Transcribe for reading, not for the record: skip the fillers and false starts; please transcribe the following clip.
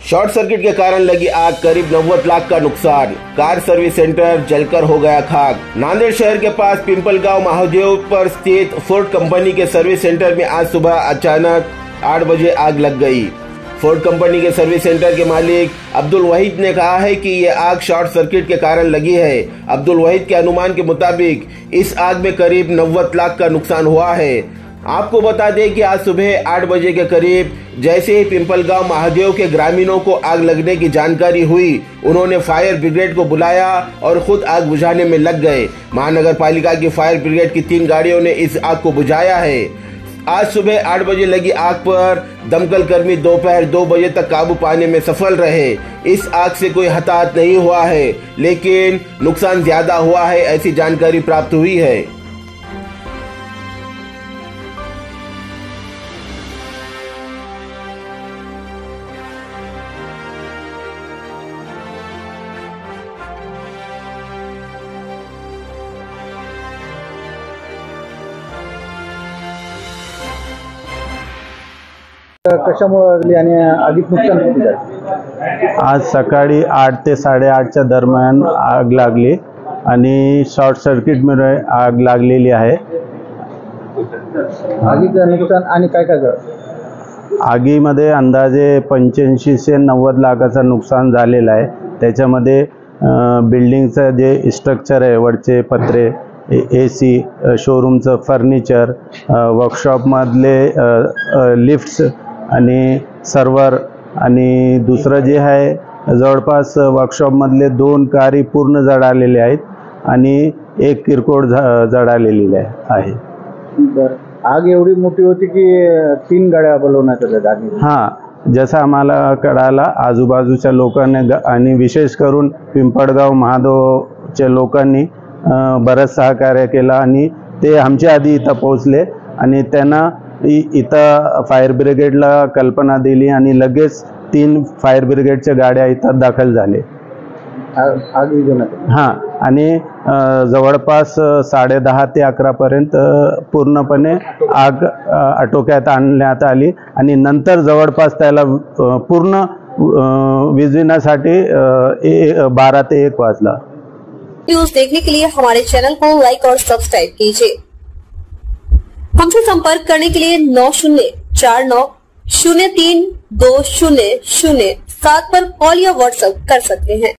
Short circuit के कारण लगी आग, करीब 90 लाख का नुकसान। कार सर्विस सेंटर जलकर हो गया खाक। नांदेड़ शहर के पास पिंपलगांव महादेव पर स्थित फोर्ड कंपनी के सर्विस सेंटर में आज सुबह अचानक 8 बजे आग लग गई। फोर्ड कंपनी के सर्विस सेंटर के मालिक अब्दुल वहीद ने कहा है कि ये आग शॉर्ट सर्किट के कारण लगी है। अब्दुल वहीद के अनुमान के मुताबिक इस आग में करीब 90 लाख का नुकसान हुआ है। आपको बता दें कि आज सुबह 8 बजे के करीब जैसे ही पिंपलगांव महादेव के ग्रामीणों को आग लगने की जानकारी हुई, उन्होंने फायर ब्रिगेड को बुलाया और खुद आग बुझाने में लग गए। महानगर पालिका की फायर ब्रिगेड की 3 गाड़ियों ने इस आग को बुझाया है। आज सुबह 8 बजे लगी आग पर दमकल कर्मी दोपहर 2 बजे तक काबू पाने में सफल रहे। इस आग से कोई हताहत नहीं हुआ है, लेकिन नुकसान ज्यादा हुआ है, ऐसी जानकारी प्राप्त हुई है। कशामुळे लागली आणि आगीत नुकसान किती झाले? आज सकाळी 8 ते 8:30च्या दरम्यान आग लागली आणि शॉर्ट सर्किटमुळे आग लागलेली आहे। आगीचं नुकसान आणि काय काय झालं? आगीमध्ये अंदाजे 85 से 90 लाखाचं नुकसान झालेलं आहे। त्याच्यामध्ये बिल्डिंगचं जे स्ट्रक्चर आहे, वरचे पत्रे, AC, शोरूमचं फर्निचर, वर्कशॉपमधले लिफ्ट्स आणि सर्व्हर आणि दुसरं जे आहे जवळपास वर्कशॉपमधले 2 कारी पूर्ण जळालेले आहेत आणि 1 किरकोळ जळालेली आहे। आग एवढी मोठी होती की 3 गाड्या बोलवण्यात आल्या आगी? हां, जसं आम्हाला कळाला आजूबाजूच्या लोकांनी आणि विशेष करून पिंपळगाव महादेवच्या लोकांनी बरंच सहकार्य केलं आणि ते आमच्या आधी इथं पोहोचले आणि त्यांना इथं फायर ब्रिगेडला कल्पना दिली आणि लगेच 3 फायर ब्रिगेडच्या गाड्या इथं दाखल झाले। आग विझवण्यात? हां, आणि जवळपास 10:30 ते 11 पर्यंत पूर्णपणे आग आटोक्यात आणण्यात आली आणि नंतर जवळपास त्याला पूर्ण विझविण्यासाठी 12 ते 1 वाजला। न्यूज देखने के लिए हमारे चैनल को लाइक और सब्सक्राइब कीजिए। हमसे संपर्क करने के लिए 9049032007 पर कॉल या व्हाट्सएप कर सकते हैं।